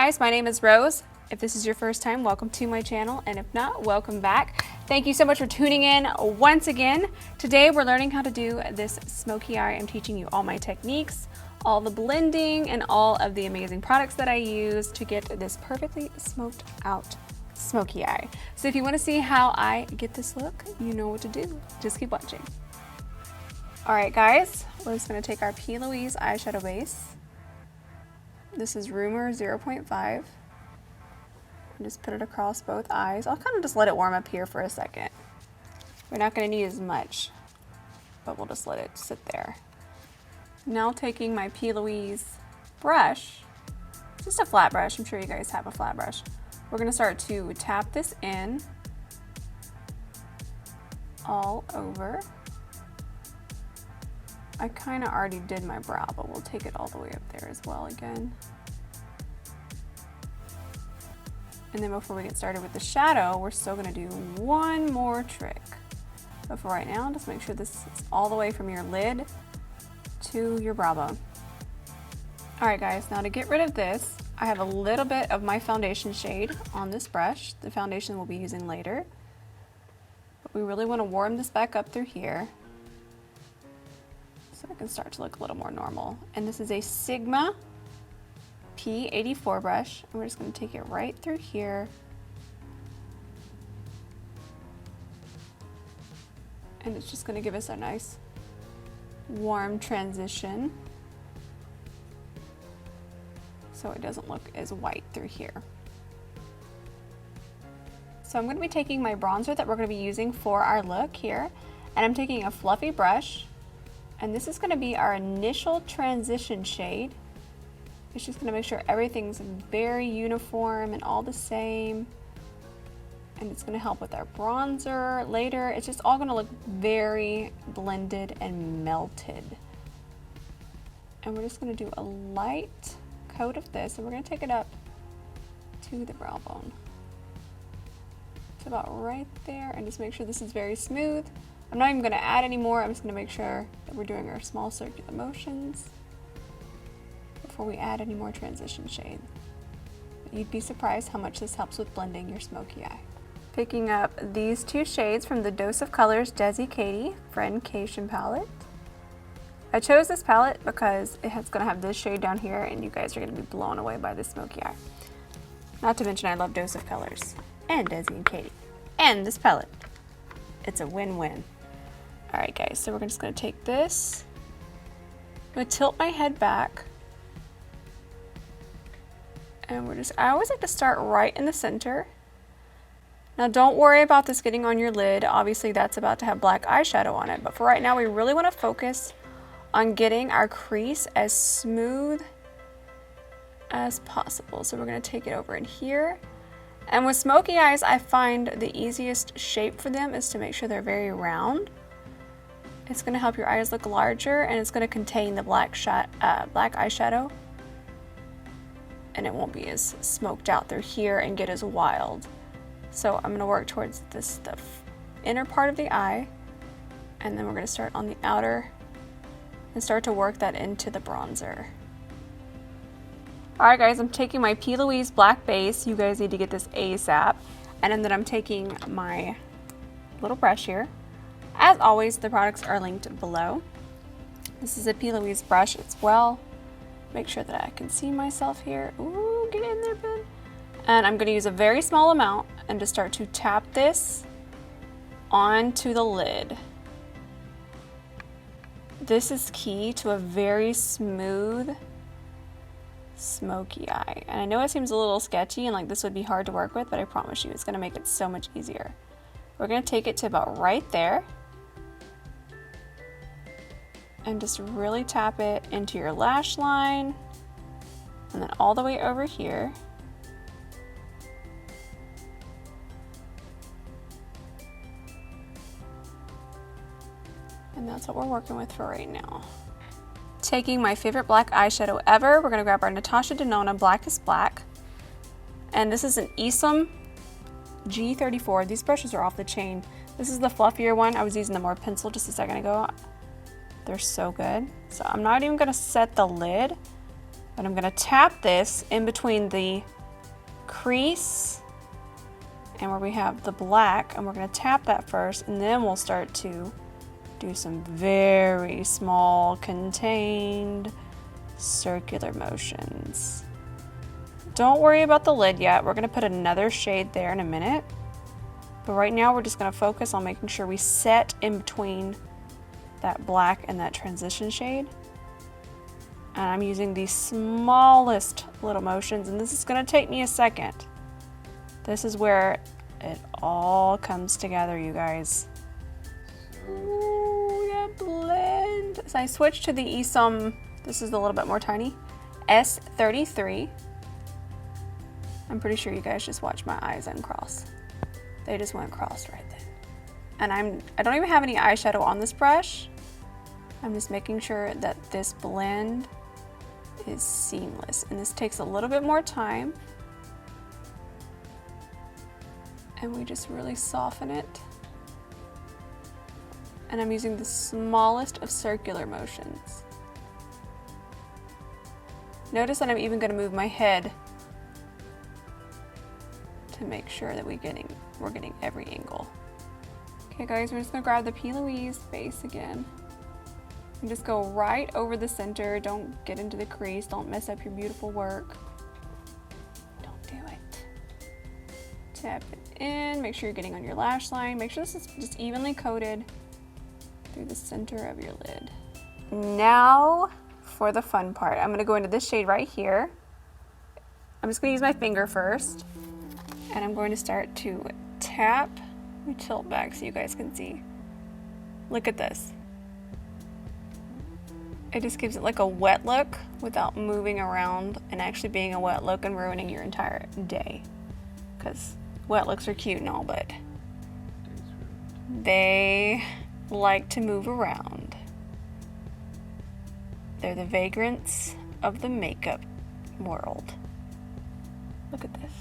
guys, my name is Rose. If this is your first time, welcome to my channel, and if not, welcome back. Thank you so much for tuning in once again. Today we're learning how to do this smoky eye. I'm teaching you all my techniques, all the blending, and all of the amazing products that I use to get this perfectly smoked out smoky eye. So if you want to see how I get this look, you know what to do. Just keep watching. Alright guys, we're just going to take our P.LOUISE eyeshadow base. This is Rumor 0.5. Just put it across both eyes. I'll kind of just let it warm up here for a second. We're not going to need as much, but we'll just let it sit there. Now taking my P.LOUISE brush, just a flat brush, I'm sure you guys have a flat brush. We're going to start to tap this in all over. I kind of already did my brow, but we'll take it all the way up there as well again. And then before we get started with the shadow, we're still gonna do one more trick. But for right now, just make sure this is all the way from your lid to your brow bone. All right guys, now to get rid of this, I have a little bit of my foundation shade on this brush. The foundation we'll be using later. But we really wanna warm this back up through here, so it can start to look a little more normal. And this is a Sigma P84 brush, and we're just going to take it right through here. And it's just going to give us a nice warm transition, so it doesn't look as white through here. So I'm going to be taking my bronzer that we're going to be using for our look here, and I'm taking a fluffy brush. And this is going to be our initial transition shade. It's just going to make sure everything's very uniform and all the same. And it's going to help with our bronzer later. It's just all going to look very blended and melted. And we're just going to do a light coat of this, and we're going to take it up to the brow bone. It's about right there, and just make sure this is very smooth. I'm not even going to add any more. I'm just going to make sure that we're doing our small circular motions before we add any more transition shade. But you'd be surprised how much this helps with blending your smoky eye. Picking up these two shades from the Dose of Colors Desi Katy Friendcation palette. I chose this palette because it's going to have this shade down here, and you guys are going to be blown away by this smoky eye. Not to mention I love Dose of Colors and Desi and Katy and this palette. It's a win-win. All right guys, so we're just gonna take this, I'm gonna tilt my head back, and I always like to start right in the center. Now don't worry about this getting on your lid. Obviously that's about to have black eyeshadow on it, but for right now we really wanna focus on getting our crease as smooth as possible. So we're gonna take it over in here. And with smoky eyes, I find the easiest shape for them is to make sure they're very round. It's going to help your eyes look larger, and it's going to contain the black eyeshadow. And it won't be as smoked out through here and get as wild. So I'm going to work towards the inner part of the eye, and then we're going to start on the outer and start to work that into the bronzer. Alright guys, I'm taking my P.LOUISE black base. You guys need to get this ASAP. And then I'm taking my little brush here. As always, the products are linked below. This is a P.LOUISE brush as well. Make sure that I can see myself here. Ooh, get in there, Ben. And I'm going to use a very small amount and just start to tap this onto the lid. This is key to a very smooth smoky eye. And I know it seems a little sketchy and like this would be hard to work with, but I promise you it's going to make it so much easier. We're going to take it to about right there and just really tap it into your lash line, and then all the way over here. And that's what we're working with for right now. Taking my favorite black eyeshadow ever, we're going to grab our Natasha Denona Blackest Black. And this is an Esum G34. These brushes are off the chain. This is the fluffier one. I was using the more pencil just a second ago. They're so good. So I'm not even going to set the lid. But I'm gonna tap this in between the crease and where we have the black, and we're gonna tap that first, and then we'll start to do some very small, contained, circular motions. Don't worry about the lid yet. We're gonna put another shade there in a minute. But right now we're just gonna focus on making sure we set in between that black and that transition shade. And I'm using the smallest little motions, and this is gonna take me a second. This is where it all comes together, you guys. Ooh, that blend. So I switched to the Esum, this is a little bit more tiny, S33. I'm pretty sure you guys just watched my eyes uncross. They just went crossed right then. And I don't even have any eyeshadow on this brush. I'm just making sure that this blend is seamless. And this takes a little bit more time. And we just really soften it. And I'm using the smallest of circular motions. Notice that I'm even going to move my head to make sure that we're getting every angle. Okay guys, we're just going to grab the P.LOUISE base again. And just go right over the center. Don't get into the crease. Don't mess up your beautiful work. Don't do it. Tap it in. Make sure you're getting on your lash line. Make sure this is just evenly coated through the center of your lid. Now for the fun part. I'm going to go into this shade right here. I'm just going to use my finger first. And I'm going to start to tap. Let me tilt back so you guys can see. Look at this. It just gives it like a wet look without moving around and actually being a wet look and ruining your entire day. Because wet looks are cute and all, but they like to move around. They're the vagrants of the makeup world. Look at this.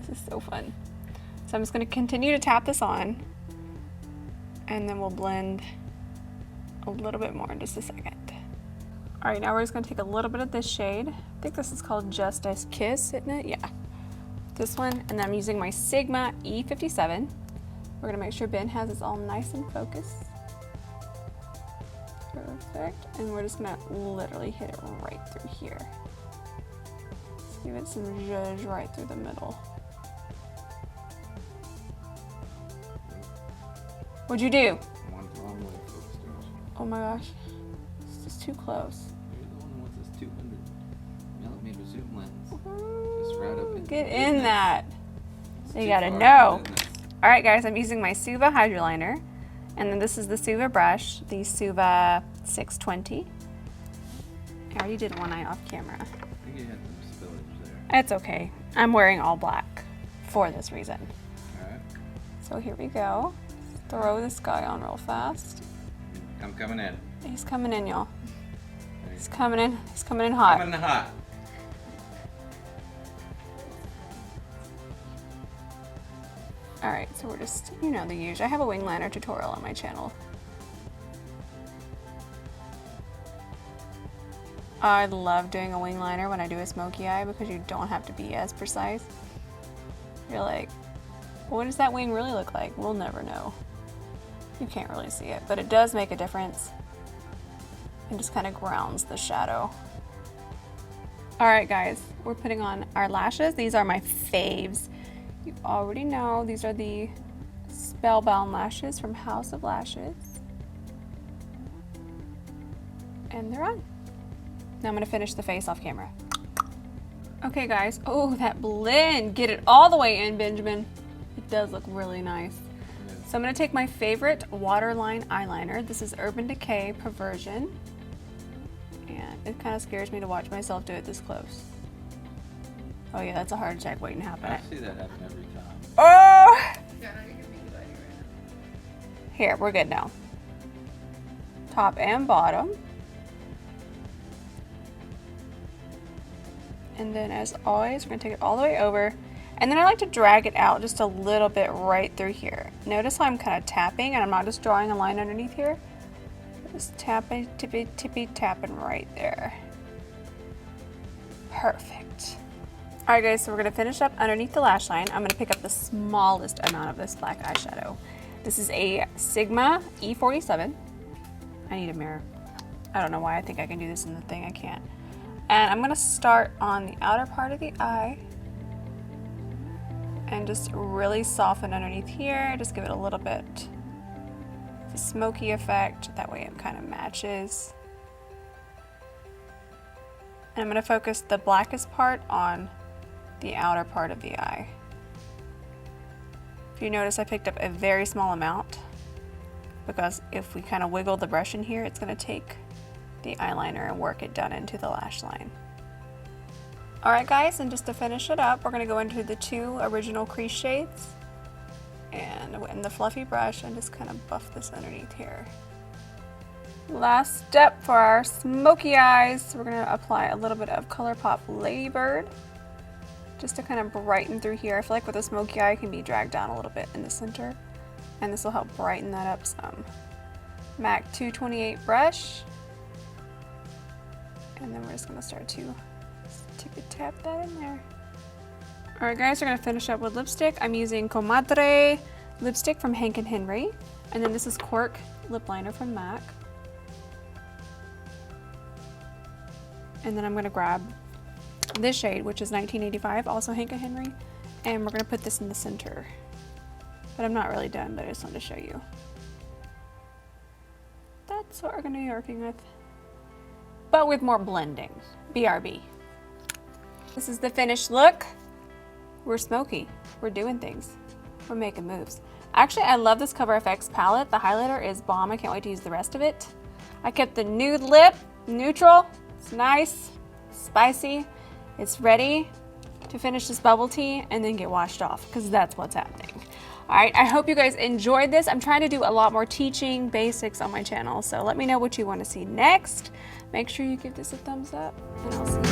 This is so fun. So I'm just going to continue to tap this on, and then we'll blend a little bit more in just a second. All right, now we're just going to take a little bit of this shade. I think this is called Just a Kiss, isn't it? Yeah. This one, and then I'm using my Sigma E57. We're going to make sure Ben has this all nice and focused. Perfect. And we're just going to literally hit it right through here. Just give it some zhuzh right through the middle. What'd you do? Oh my gosh. It's just too close. You're the one with this 200 millimeter zoom lens. Just right up in Get in that. You gotta know. Alright guys, I'm using my Suva Hydra liner. And then this is the Suva brush, the Suva 620. I already did one eye off camera. I think you had some spillage there. It's okay. I'm wearing all black for this reason. Alright. So here we go. Throw this guy on real fast. I'm coming in. He's coming in, y'all. He's coming in. He's coming in hot. Coming in hot. Alright, so we're just, you know, the usual. I have a wing liner tutorial on my channel. I love doing a wing liner when I do a smoky eye because you don't have to be as precise. You're like, what does that wing really look like? We'll never know. You can't really see it, but it does make a difference. And just kind of grounds the shadow. Alright guys, we're putting on our lashes. These are my faves. You already know these are the Spellbound lashes from House of Lashes. And they're on. Now I'm going to finish the face off camera. Okay guys, oh that blend, get it all the way in, Benjamin. It does look really nice. So I'm going to take my favorite waterline eyeliner. This is Urban Decay Perversion. And it kind of scares me to watch myself do it this close. Oh yeah, that's a heart attack waiting to happen. I see that happen every time. Oh! Here, we're good now. Top and bottom. And then as always, we're gonna take it all the way over. And then I like to drag it out just a little bit right through here. Notice how I'm kind of tapping and I'm not just drawing a line underneath here. Just tapping, tippy, tippy, tapping right there. Perfect. All right, guys, so we're gonna finish up underneath the lash line. I'm gonna pick up the smallest amount of this black eyeshadow. This is a Sigma E47. I need a mirror. I don't know why I think I can do this in the thing, I can't. And I'm gonna start on the outer part of the eye and just really soften underneath here. Just give it a little bit of a smoky effect. That way it kind of matches. And I'm gonna focus the blackest part on the outer part of the eye. If you notice, I picked up a very small amount because if we kind of wiggle the brush in here, it's gonna take the eyeliner and work it down into the lash line. All right, guys, and just to finish it up, we're gonna go into the 2 original crease shades and in the fluffy brush and just kind of buff this underneath here. Last step for our smoky eyes, we're gonna apply a little bit of ColourPop LadyBird just to kind of brighten through here. I feel like with a smoky eye, it can be dragged down a little bit in the center, and this will help brighten that up some. MAC 228 brush, and then we're just gonna start to tap that in there. All right, guys, we're gonna finish up with lipstick. I'm using Comadre lipstick from Hank & Henry, and then this is Cork lip liner from MAC. And then I'm gonna grab this shade, which is 1985, also Hank & Henry, and we're gonna put this in the center. But I'm not really done, but I just wanted to show you. That's what we're gonna be working with, but with more blending. BRB. This is the finished look. We're smoky, we're doing things, we're making moves. Actually, I love this Cover FX palette. The highlighter is bomb. I can't wait to use the rest of it. I kept the nude lip neutral. It's nice, spicy. It's ready to finish this bubble tea and then get washed off, because that's what's happening. All right, I hope you guys enjoyed this. I'm trying to do a lot more teaching basics on my channel, so let me know what you want to see next. Make sure you give this a thumbs up, and I'll see you.